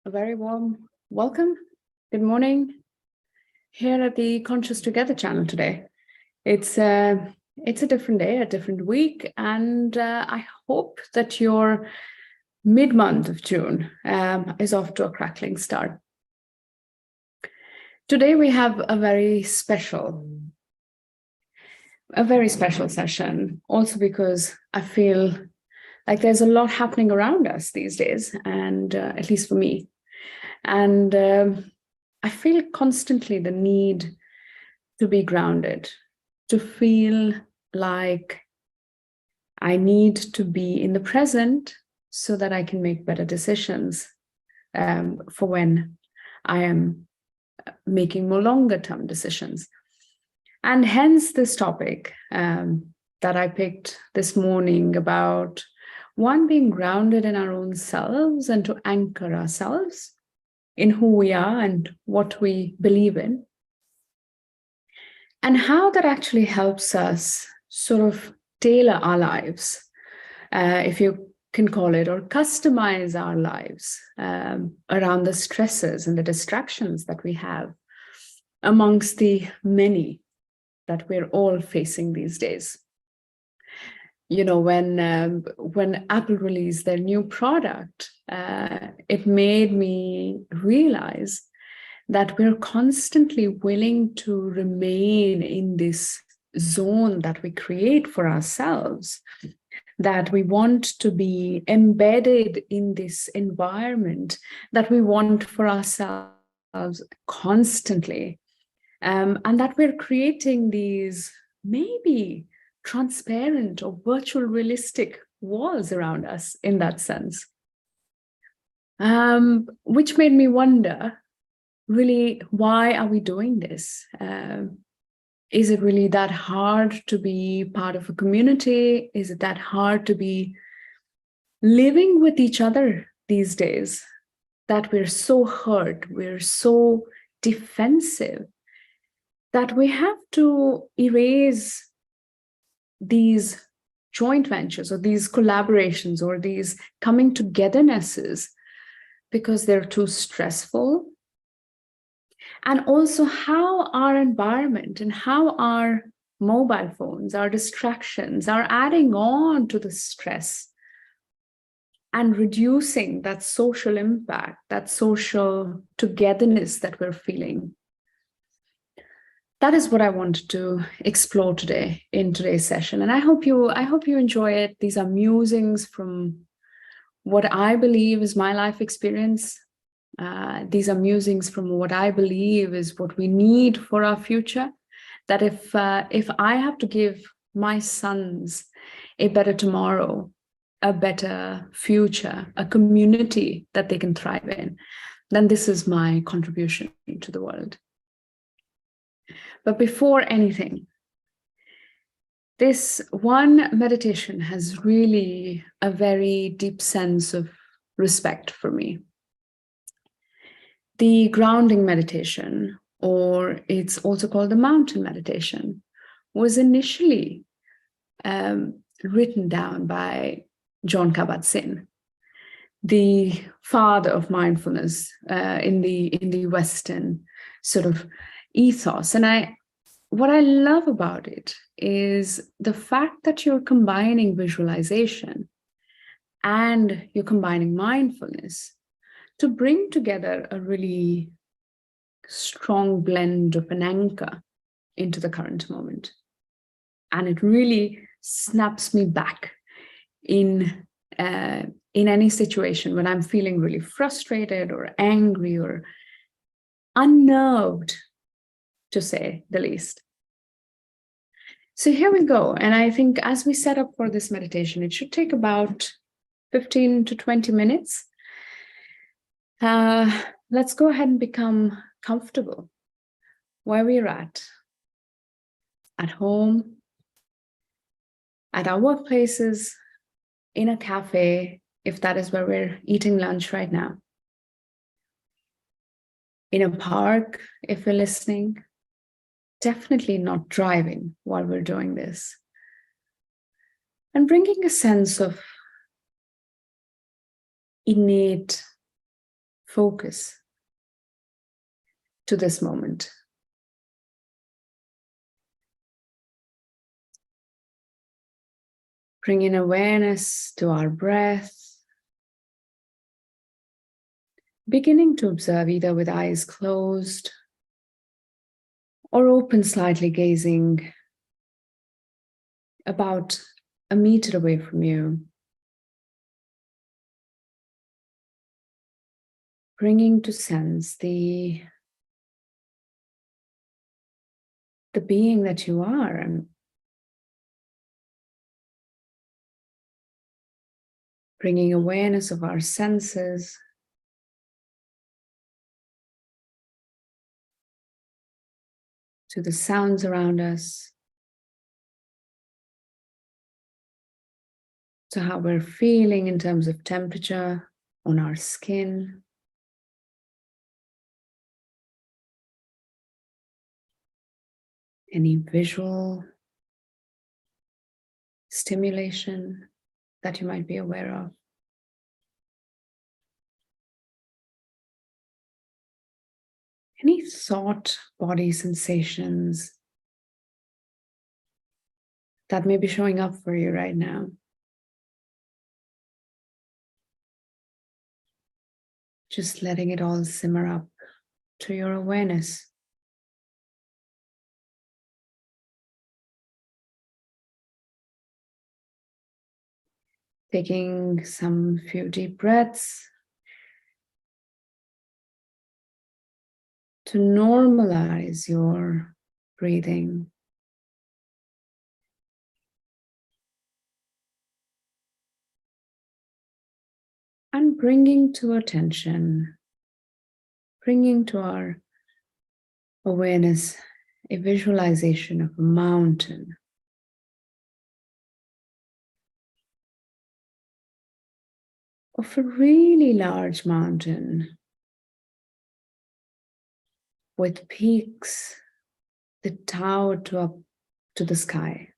A very warm welcome. Good morning here at the Conscious Together channel today. It's a different day, a different week, and I hope that your mid-month of June is off to a crackling start. Today we have a very special session, also because I feel like there's a lot happening around us these days, and at least for me. And I feel constantly the need to be grounded, to feel like I need to be in the present so that I can make better decisions for when I am making more longer term decisions. And hence this topic that I picked this morning about one, being grounded in our own selves and to anchor ourselves in who we are and what we believe in, and how that actually helps us sort of tailor our lives, if you can call it, or customize our lives around the stresses and the distractions that we have amongst the many that we're all facing these days. You know, when Apple released their new product, it made me realize that we're constantly willing to remain in this zone that we create for ourselves, that we want to be embedded in this environment that we want for ourselves constantly, and that we're creating these maybe transparent or virtual realistic walls around us in that sense, which made me wonder, really, why are we doing this? Is it really that hard to be part of a community? Is it that hard to be living with each other these days, that we're so hurt, we're so defensive, that we have to erase these joint ventures or these collaborations or these coming togethernesses because they're too stressful? And also how our environment and how our mobile phones, our distractions are adding on to the stress and reducing that social impact, that social togetherness that we're feeling. That is what I wanted to explore today in today's session. And I hope you enjoy it. These are musings from what I believe is my life experience. These are musings from what I believe is what we need for our future. That if I have to give my sons a better tomorrow, a better future, a community that they can thrive in, then this is my contribution to the world. But before anything, this one meditation has really a very deep sense of respect for me. The grounding meditation, or it's also called the mountain meditation, was initially written down by Jon Kabat-Zinn, the father of mindfulness in the Western sort of ethos. And what I love about it is the fact that you're combining visualization and you're combining mindfulness to bring together a really strong blend of an anchor into the current moment. And it really snaps me back in any situation when I'm feeling really frustrated or angry or unnerved, to say the least. So here we go. And I think as we set up for this meditation, it should take about 15 to 20 minutes. Let's go ahead and become comfortable where we're at home, at our workplaces, in a cafe, if that is where we're eating lunch right now, in a park, if we're listening. Definitely not driving while we're doing this. And bringing a sense of innate focus to this moment. Bring in awareness to our breath, beginning to observe either with eyes closed or open slightly, gazing about a meter away from you. Bringing to sense the being that you are, and bringing awareness of our senses to the sounds around us, to how we're feeling in terms of temperature on our skin. Any visual stimulation that you might be aware of. Any thought, body sensations that may be showing up for you right now. Just letting it all simmer up to your awareness. Taking some few deep breaths to normalize your breathing. And bringing to attention, bringing to our awareness a visualization of a mountain. Of a really large mountain with peaks that tower up to the sky.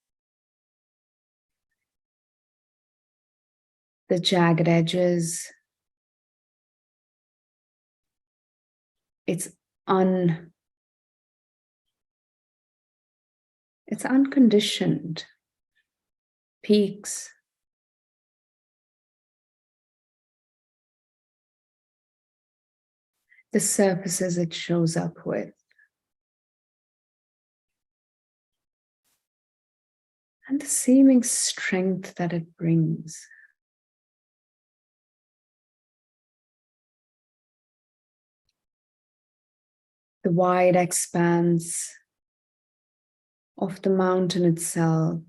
The jagged edges, it's unconditioned peaks. The surfaces it shows up with. And the seeming strength that it brings. The wide expanse of the mountain itself.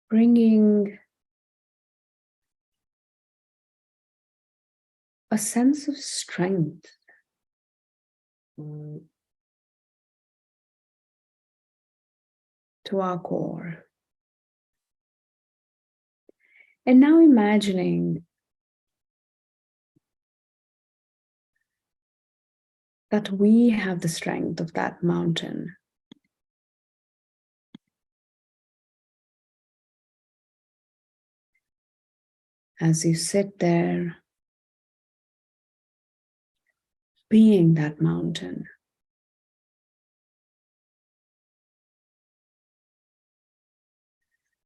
Bringing a sense of strength. To our core. And now imagining that we have the strength of that mountain. As you sit there, being that mountain.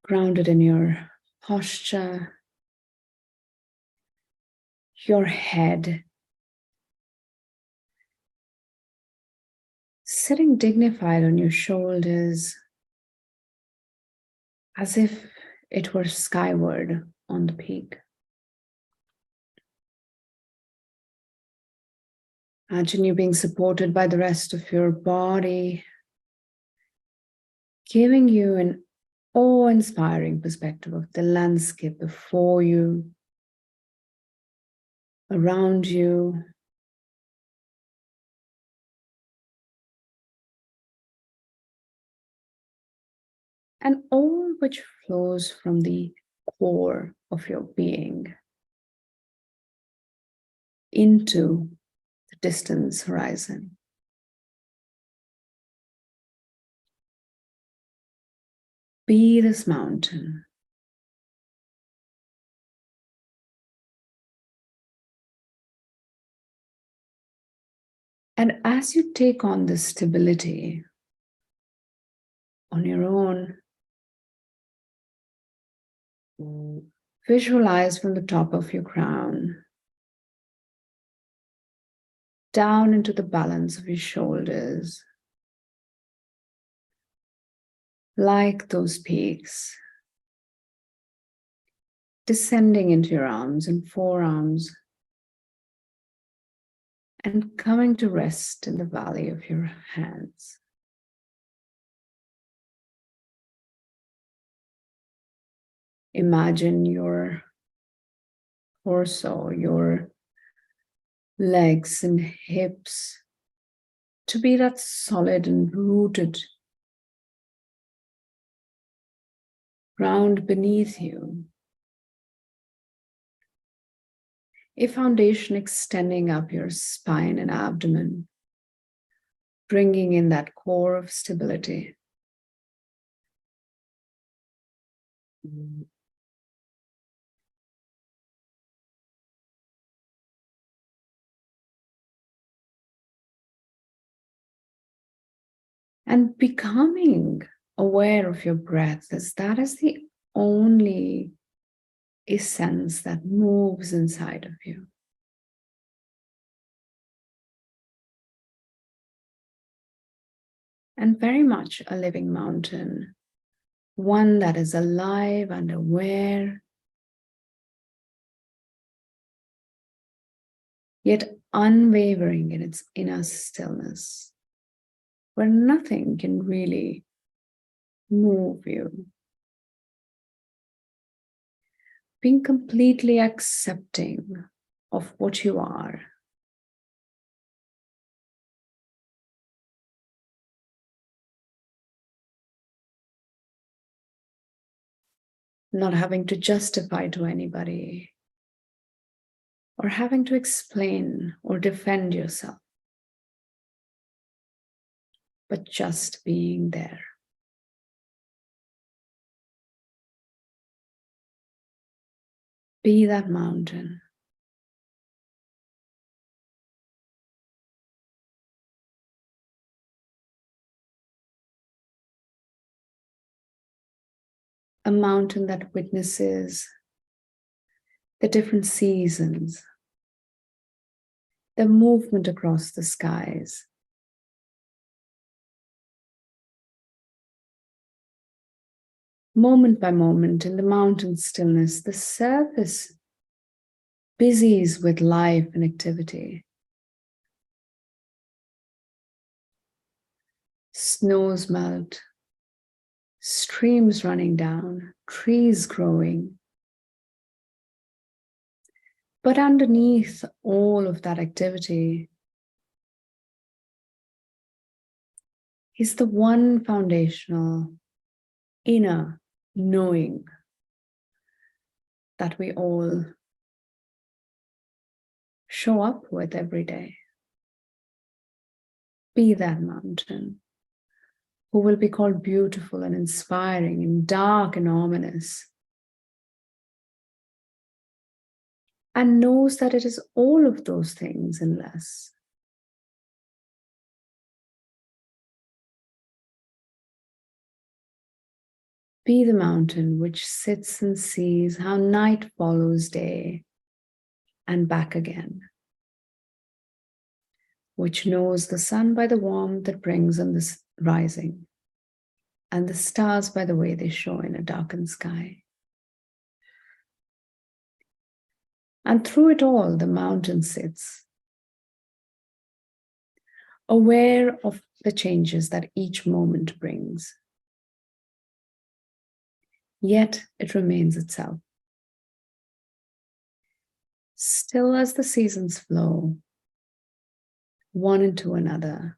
Grounded in your posture, your head, sitting dignified on your shoulders, as if it were skyward on the peak. Imagine you being supported by the rest of your body, giving you an awe-inspiring perspective of the landscape before you, around you, and all which flows from the core of your being into the distance horizon. Be this mountain. And as you take on this stability on your own, visualize from the top of your crown down into the balance of your shoulders, like those peaks, descending into your arms and forearms, and coming to rest in the valley of your hands. Imagine your torso, your legs and hips to be that solid and rooted ground beneath you. A foundation extending up your spine and abdomen, bringing in that core of stability. And becoming aware of your breath, as that is the only essence that moves inside of you. And very much a living mountain, one that is alive and aware, yet unwavering in its inner stillness, where nothing can really move you. Being completely accepting of what you are. Not having to justify to anybody, or having to explain or defend yourself, but just being there. Be that mountain. A mountain that witnesses the different seasons, the movement across the skies, moment by moment in the mountain stillness, the surface busies with life and activity. Snows melt, streams running down, trees growing. But underneath all of that activity is the one foundational inner knowing that we all show up with every day. Be that mountain who will be called beautiful and inspiring and dark and ominous, and knows that it is all of those things and less. Be the mountain which sits and sees how night follows day and back again, which knows the sun by the warmth it brings on the rising, and the stars by the way they show in a darkened sky. And through it all, the mountain sits, aware of the changes that each moment brings. Yet it remains itself. Still as the seasons flow, one into another.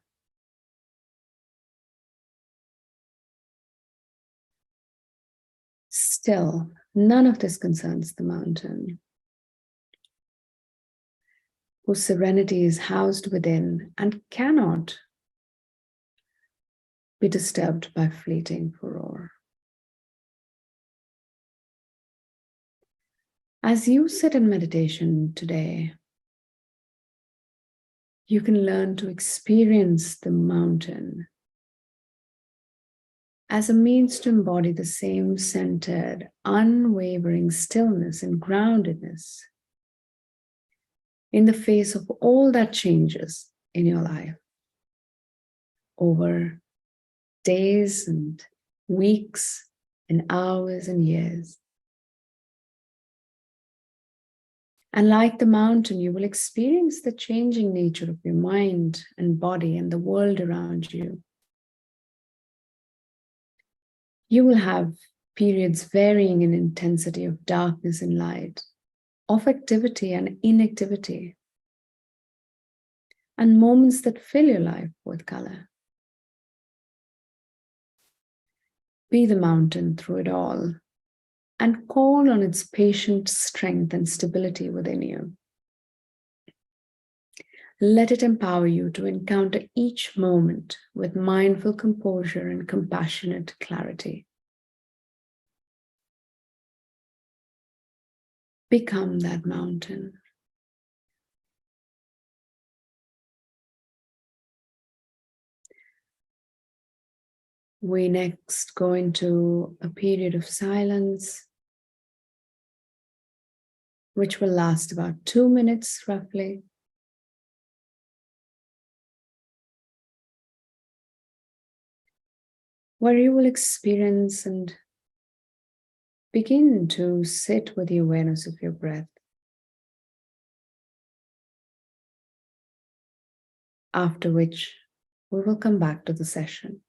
Still, none of this concerns the mountain, whose serenity is housed within and cannot be disturbed by fleeting furor. As you sit in meditation today, you can learn to experience the mountain as a means to embody the same centered, unwavering stillness and groundedness in the face of all that changes in your life over days and weeks and hours and years. And like the mountain, you will experience the changing nature of your mind and body and the world around you. You will have periods varying in intensity of darkness and light, of activity and inactivity, and moments that fill your life with color. Be the mountain through it all, and call on its patient strength and stability within you. Let it empower you to encounter each moment with mindful composure and compassionate clarity. Become that mountain. We next go into a period of silence, which will last about 2 minutes roughly. Where you will experience and begin to sit with the awareness of your breath. After which, we will come back to the session.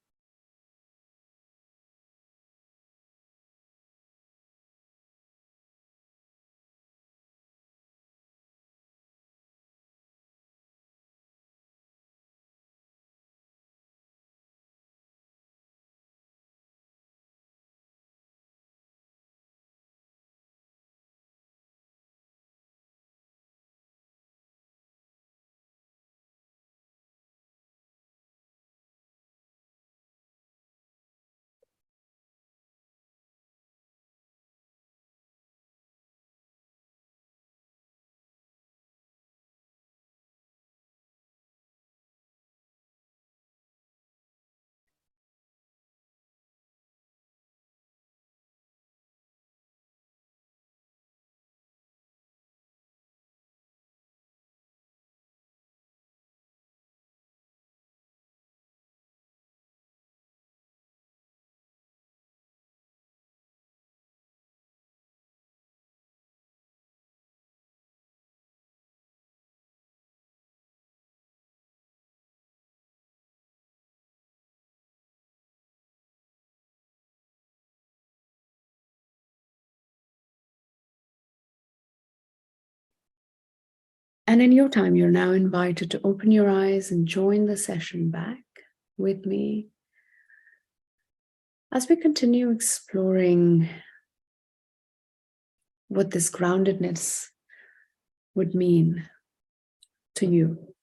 And in your time, you're now invited to open your eyes and join the session back with me as we continue exploring what this groundedness would mean to you.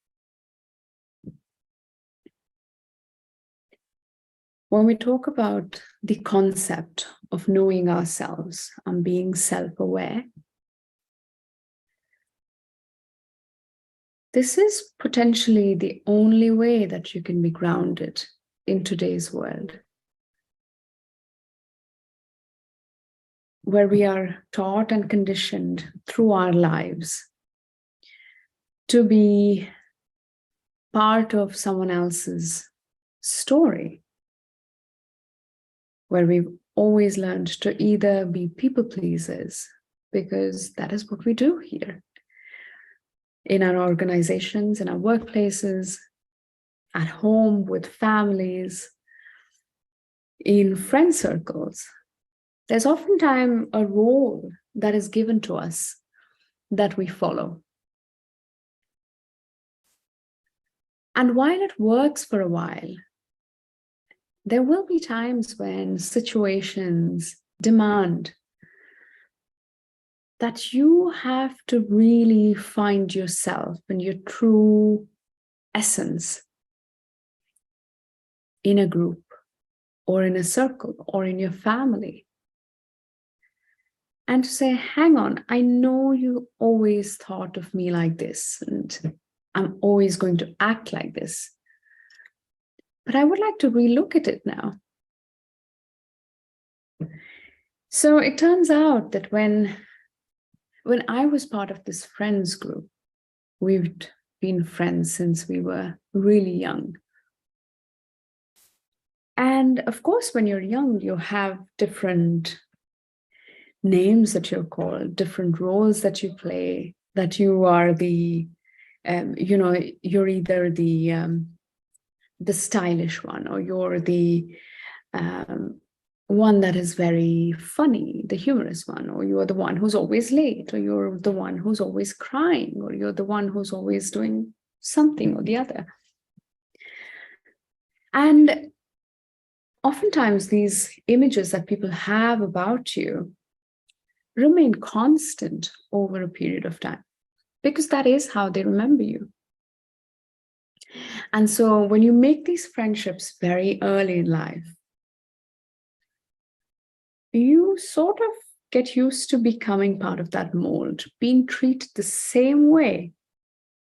When we talk about the concept of knowing ourselves and being self-aware, this is potentially the only way that you can be grounded in today's world, where we are taught and conditioned through our lives to be part of someone else's story, where we've always learned to either be people pleasers, because that is what we do here in our organizations, in our workplaces, at home with families, in friend circles. There's oftentimes a role that is given to us that we follow. And while it works for a while, there will be times when situations demand that you have to really find yourself and your true essence in a group or in a circle or in your family. And to say, hang on, I know you always thought of me like this, and I'm always going to act like this. But I would like to relook at it now. So it turns out that when I was part of this friends group, we've been friends since we were really young. And of course, when you're young, you have different names that you're called, different roles that you play, that you are the, you're either the stylish one, or you're the one that is very funny, the humorous one, or you're the one who's always late, or you're the one who's always crying, or you're the one who's always doing something or the other. And oftentimes these images that people have about you remain constant over a period of time, because that is how they remember you. And so when you make these friendships very early in life, you sort of get used to becoming part of that mold, being treated the same way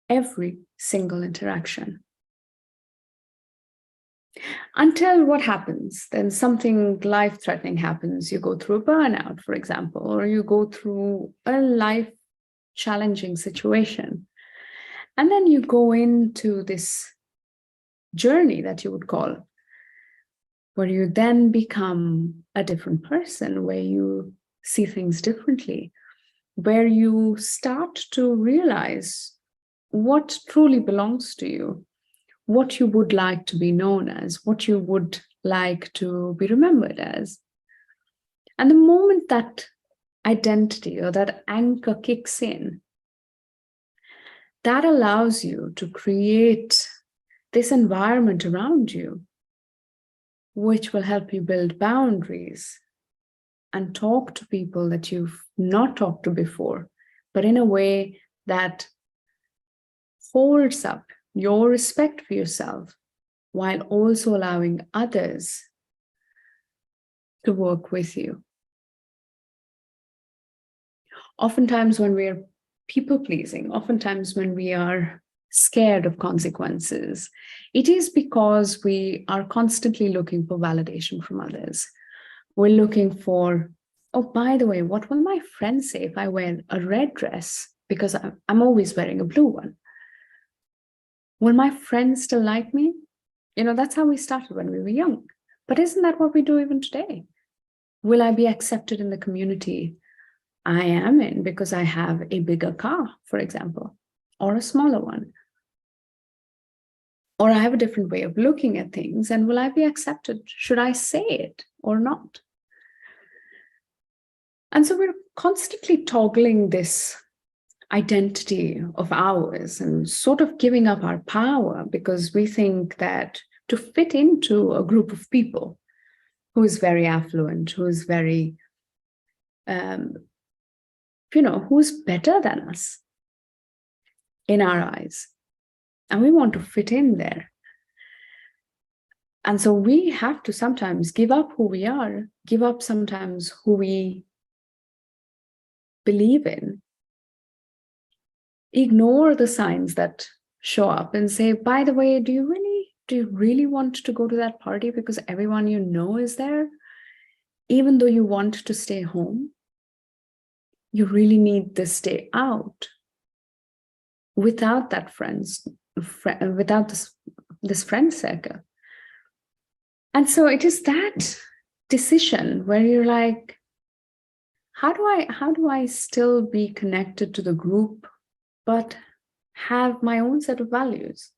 every single interaction. Until what happens? Then something life-threatening happens. You go through a burnout, for example, or you go through a life-challenging situation. And then you go into this journey that you would call, where you then become a different person, where you see things differently, where you start to realize what truly belongs to you, what you would like to be known as, what you would like to be remembered as. And the moment that identity or that anchor kicks in, that allows you to create this environment around you, which will help you build boundaries and talk to people that you've not talked to before, but in a way that holds up your respect for yourself while also allowing others to work with you. Oftentimes when we're people-pleasing, oftentimes when we are scared of consequences, it is because we are constantly looking for validation from others. We're looking for, oh, by the way, what will my friends say if I wear a red dress because I'm always wearing a blue one? Will my friends still like me? That's how we started when we were young. But isn't that what we do even today? Will I be accepted in the community I am in because I have a bigger car, for example, or a smaller one? Or I have a different way of looking at things, and will I be accepted? Should I say it or not? And so we're constantly toggling this identity of ours and sort of giving up our power because we think that to fit into a group of people who is very affluent, who is very, who's better than us in our eyes, and we want to fit in there. And so we have to sometimes give up who we are, give up sometimes who we believe in, ignore the signs that show up and say, by the way, do you really want to go to that party because everyone you know is there? Even though you want to stay home, you really need this day out without that without this friend circle. And so it is that decision where you're like, how do I still be connected to the group, but have my own set of values?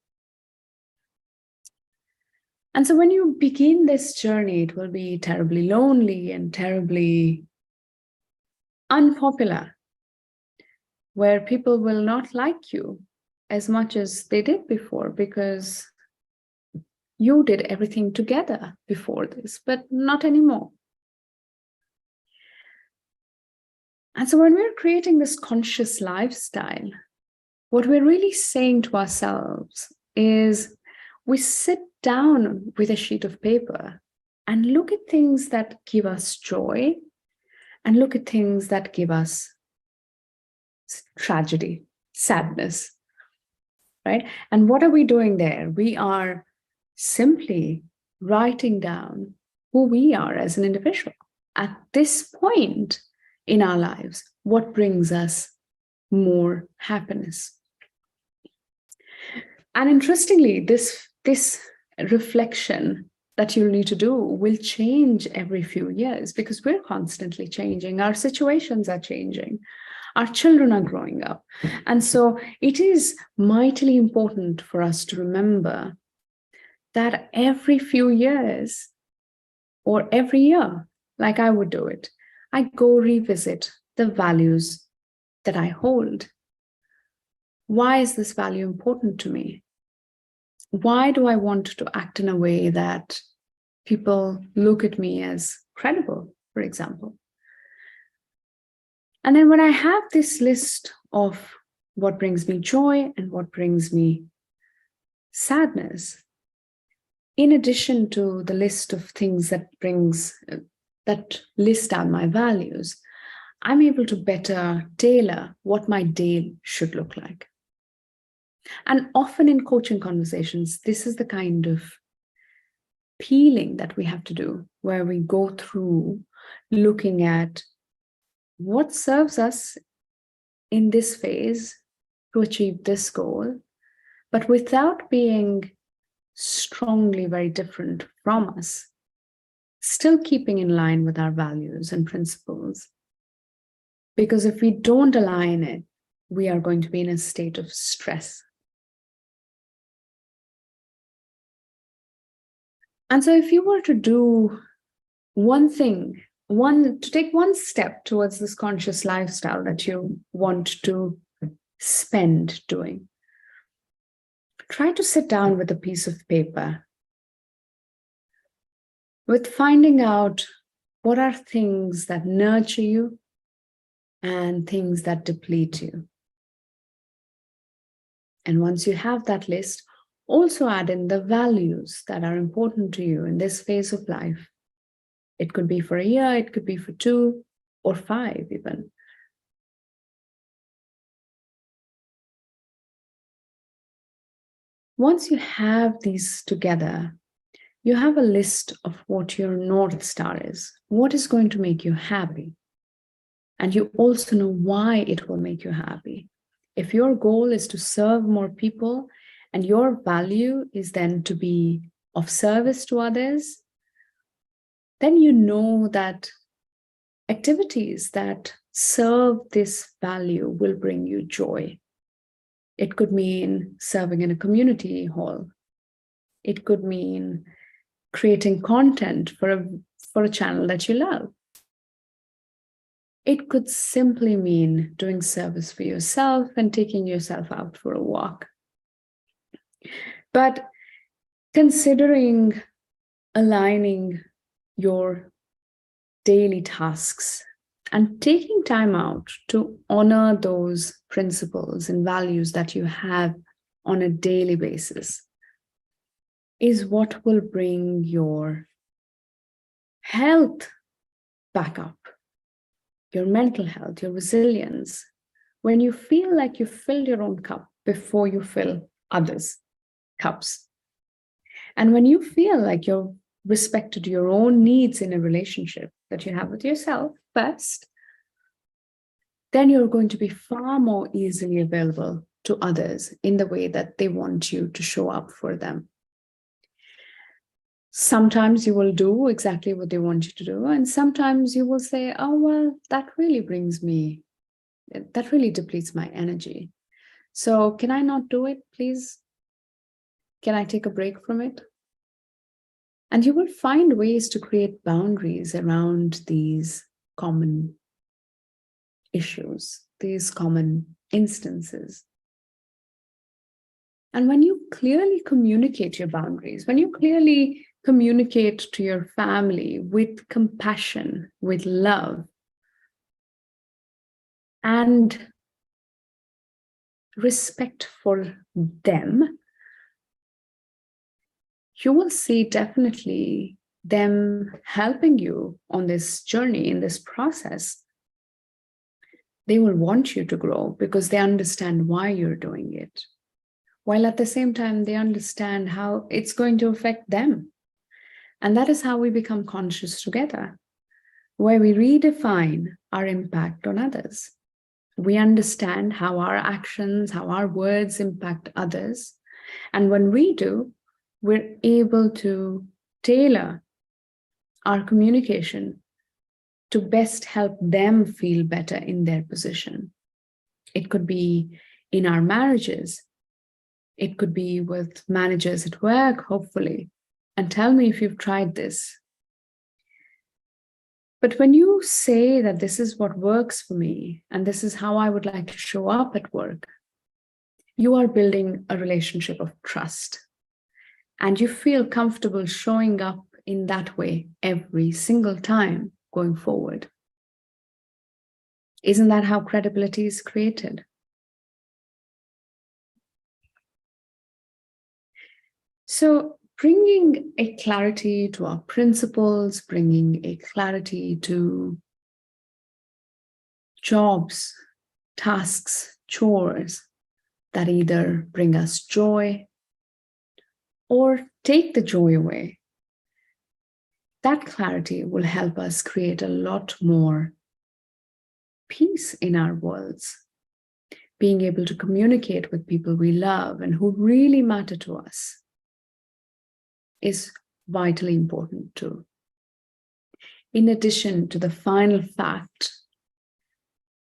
And so when you begin this journey, it will be terribly lonely and terribly unpopular, where people will not like you as much as they did before because you did everything together before this, but not anymore. And so when we're creating this conscious lifestyle, what we're really saying to ourselves is we sit down with a sheet of paper and look at things that give us joy and look at things that give us tragedy, sadness, right? And what are we doing there? We are simply writing down who we are as an individual. At this point in our lives, what brings us more happiness? And interestingly, this reflection that you'll need to do will change every few years because we're constantly changing. Our situations are changing. Our children are growing up. And so it is mightily important for us to remember that every few years or every year, like I would do it, I go revisit the values that I hold. Why is this value important to me? Why do I want to act in a way that people look at me as credible, for example? And then when I have this list of what brings me joy and what brings me sadness, in addition to the list of things that list out my values, I'm able to better tailor what my day should look like. And often in coaching conversations, this is the kind of peeling that we have to do, where we go through looking at what serves us in this phase to achieve this goal, but without being strongly very different from us, still keeping in line with our values and principles. Because if we don't align it, we are going to be in a state of stress. And so if you were to do one thing, to take one step towards this conscious lifestyle that you want to spend doing, try to sit down with a piece of paper with finding out what are things that nurture you and things that deplete you. And once you have that list, also add in the values that are important to you in this phase of life. It could be for a year, it could be for 2 or 5 even. Once you have these together, you have a list of what your North Star is, what is going to make you happy. And you also know why it will make you happy. If your goal is to serve more people and your value is then to be of service to others, then you know that activities that serve this value will bring you joy. It could mean serving in a community hall. It could mean creating content for a channel that you love. It could simply mean doing service for yourself and taking yourself out for a walk. But considering aligning your daily tasks and taking time out to honor those principles and values that you have on a daily basis is what will bring your health back up, your mental health, your resilience, when you feel like you filled your own cup before you fill others' cups. And when you feel like you've respected your own needs in a relationship that you have with yourself first, then you're going to be far more easily available to others in the way that they want you to show up for them. Sometimes you will do exactly what they want you to do, and sometimes you will say, oh, well, that really depletes my energy. So can I not do it, please? Can I take a break from it? And you will find ways to create boundaries around these common issues, these common instances. And when you clearly communicate your boundaries, when you clearly communicate to your family with compassion, with love, and respect for them, you will see definitely them helping you on this journey, in this process. They will want you to grow because they understand why you're doing it. while at the same time they understand how it's going to affect them. And that is how we become conscious together, where we redefine our impact on others. We understand how our actions, how our words impact others. And when we do, we're able to tailor our communication to best help them feel better in their position. It could be in our marriages. It could be with managers at work, hopefully. And tell me if you've tried this. But when you say that this is what works for me, and this is how I would like to show up at work, you are building a relationship of trust. And you feel comfortable showing up in that way every single time going forward. Isn't that how credibility is created? So bringing a clarity to our principles, bringing a clarity to jobs, tasks, chores that either bring us joy or take the joy away, that clarity will help us create a lot more peace in our worlds. Being able to communicate with people we love and who really matter to us is vitally important too. In addition to the final fact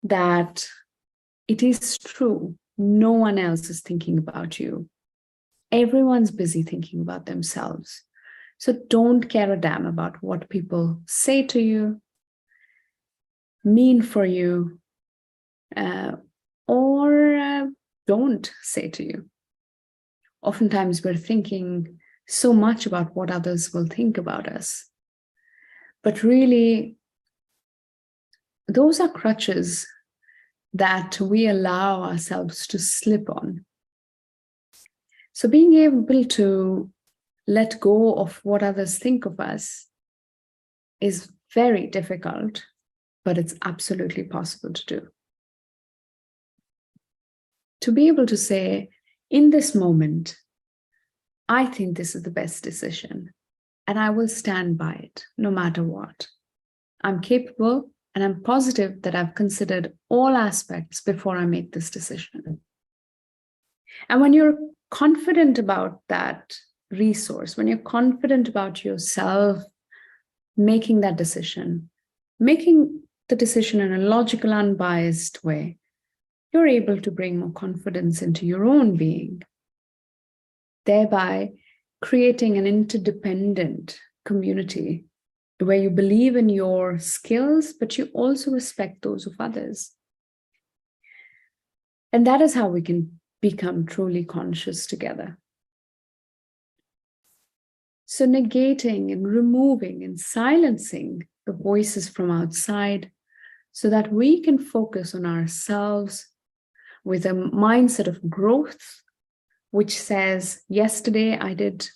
that it is true, no one else is thinking about you. Everyone's busy thinking about themselves. So don't care a damn about what people say to you, mean for you, or don't say to you. Oftentimes we're thinking so much about what others will think about us. But really, those are crutches that we allow ourselves to slip on. So being able to let go of what others think of us is very difficult, but it's absolutely possible to do. To be able to say, in this moment, I think this is the best decision, and I will stand by it no matter what. I'm capable and I'm positive that I've considered all aspects before I make this decision. And when you're confident about that resource, when you're confident about yourself making that decision, making the decision in a logical, unbiased way, you're able to bring more confidence into your own being, thereby creating an interdependent community where you believe in your skills, but you also respect those of others. And that is how we can become truly conscious together. So negating and removing and silencing the voices from outside so that we can focus on ourselves with a mindset of growth, which says, yesterday I did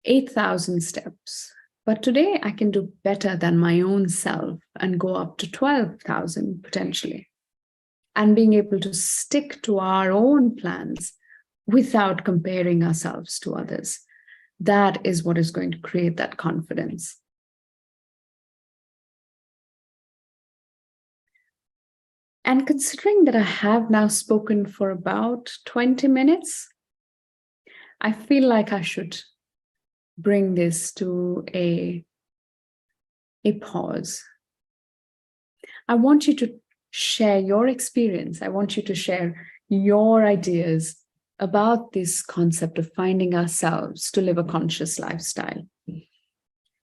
8,000 steps, but today I can do better than my own self and go up to 12,000 potentially. And being able to stick to our own plans without comparing ourselves to others. That is what is going to create that confidence. And considering that I have now spoken for about 20 minutes, I feel like I should bring this to a pause. I want you to share your experience. I want you to share your ideas about this concept of finding ourselves to live a conscious lifestyle.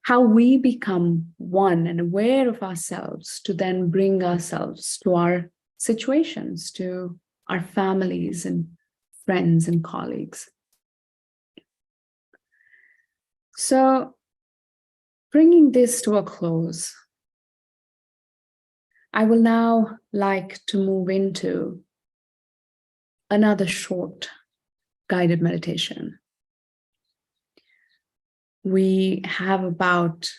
How we become one and aware of ourselves to then bring ourselves to our situations, to our families and friends and colleagues. So, bringing this to a close, I will now like to move into another short guided meditation. We have about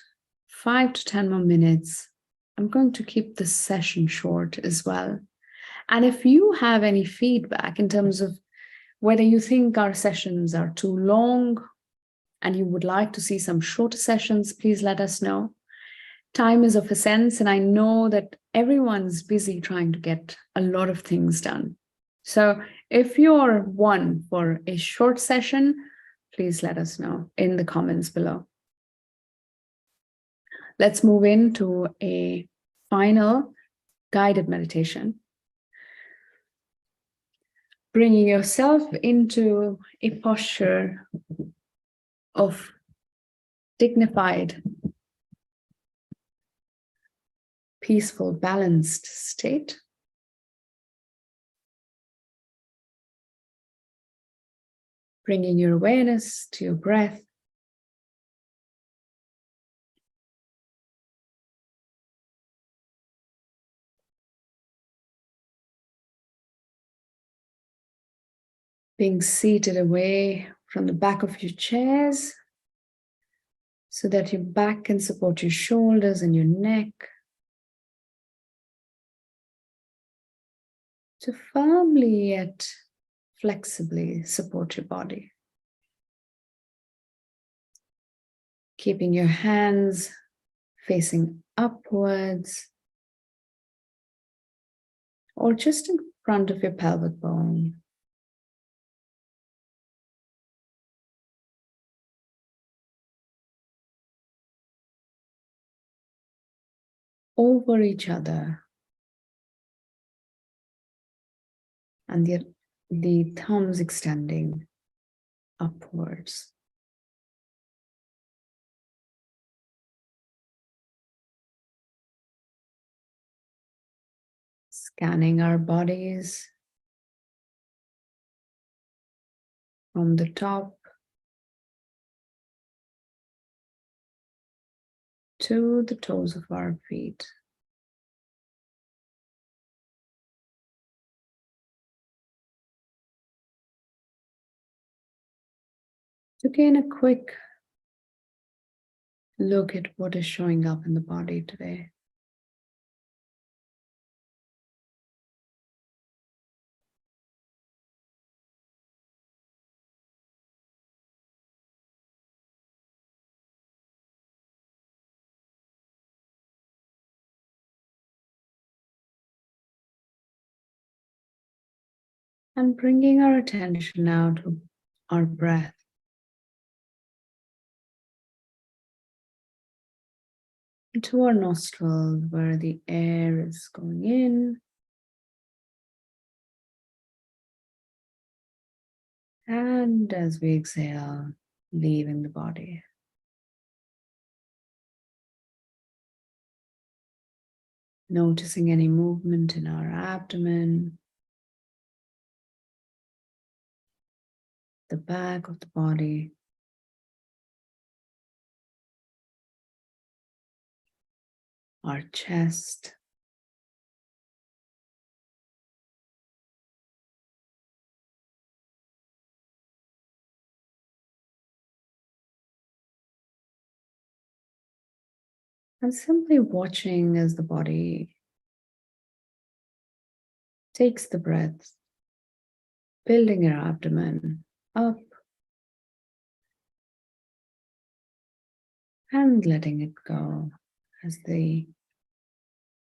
5 to 10 more minutes. I'm going to keep this session short as well. And if you have any feedback in terms of Whether you think our sessions are too long and you would like to see some shorter sessions, please let us know. Time is of essence, and I know that everyone's busy trying to get a lot of things done. So if you're one for a short session, please let us know in the comments below. Let's move into a final guided meditation. Bringing yourself into a posture of dignified, peaceful, balanced state. Bringing your awareness to your breath. Being seated away from the back of your chairs so that your back can support your shoulders and your neck. To firmly yet flexibly support your body. Keeping your hands facing upwards or just in front of your pelvic bone. Over each other. And the thumbs extending upwards. Scanning our bodies from the top to the toes of our feet. To gain a quick look at what is showing up in the body today. And bringing our attention now to our breath. Into our nostrils where the air is going in and as we exhale, leaving the body. Noticing any movement in our abdomen, the back of the body, our chest, and simply watching as the body takes the breath, building our abdomen up and letting it go as the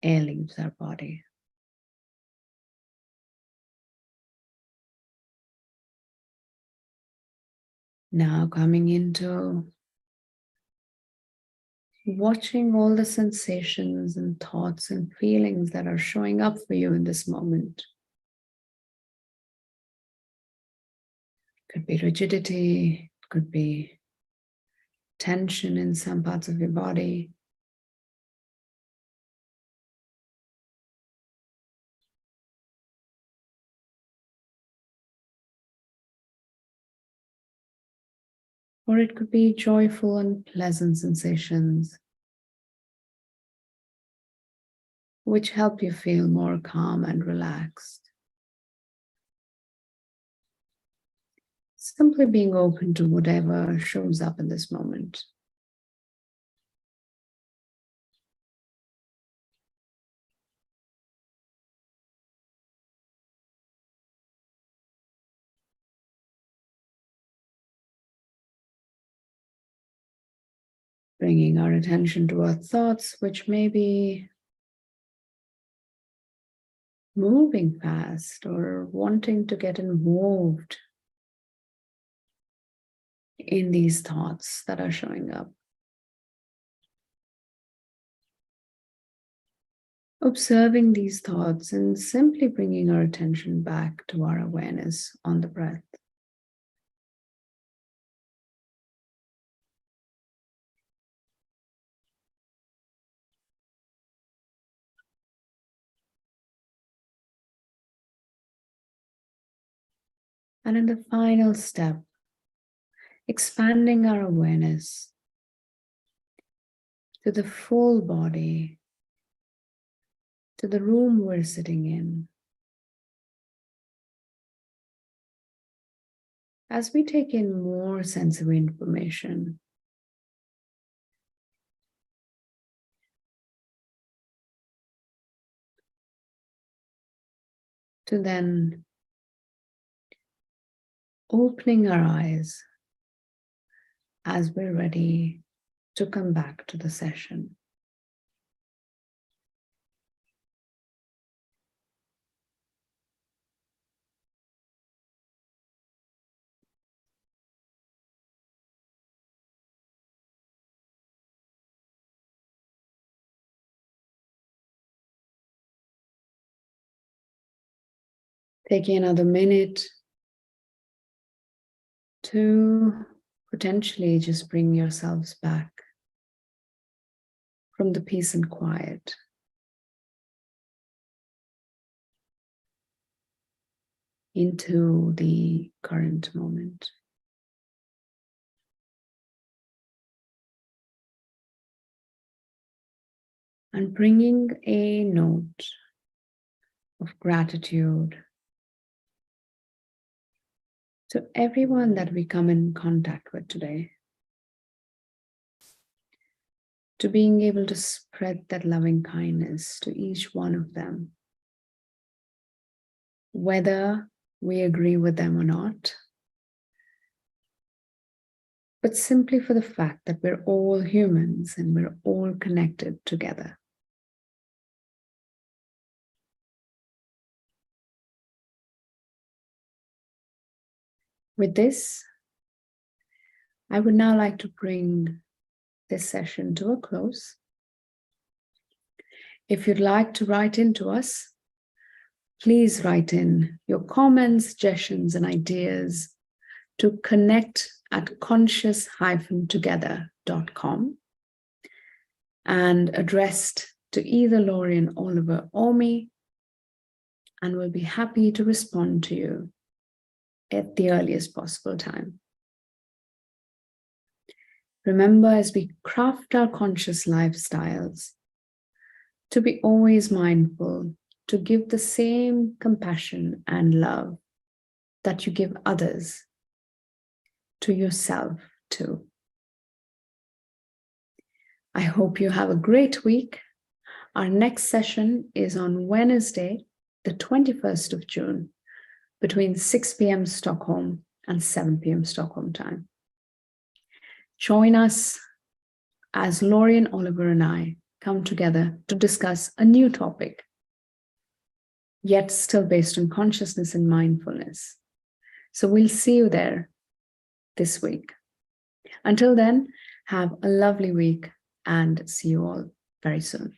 air leaves our body. Now coming into watching all the sensations and thoughts and feelings that are showing up for you in this moment. Could be rigidity, could be tension in some parts of your body. Or it could be joyful and pleasant sensations, which help you feel more calm and relaxed. Simply being open to whatever shows up in this moment. Bringing our attention to our thoughts, which may be moving fast or wanting to get involved in these thoughts that are showing up. Observing these thoughts and simply bringing our attention back to our awareness on the breath. And in the final step, expanding our awareness to the full body, to the room we're sitting in. As we take in more sensory information, to then opening our eyes as we're ready to come back to the session. Taking another minute to potentially just bring yourselves back from the peace and quiet into the current moment. And bringing a note of gratitude to everyone that we come in contact with today. To being able to spread that loving kindness to each one of them, whether we agree with them or not, but simply for the fact that we're all humans and we're all connected together. With this, I would now like to bring this session to a close. If you'd like to write into us, please write in your comments, suggestions, and ideas to connect@conscious-together.com and addressed to either Lorian, Oliver, or me, and we'll be happy to respond to you at the earliest possible time. Remember, as we craft our conscious lifestyles, to be always mindful to give the same compassion and love that you give others to yourself too. I hope you have a great week. Our next session is on Wednesday, the 21st of June, between 6 p.m. Stockholm and 7 p.m. Stockholm time. Join us as Lorian, Oliver, and I come together to discuss a new topic, yet still based on consciousness and mindfulness. So we'll see you there this week. Until then, have a lovely week and see you all very soon.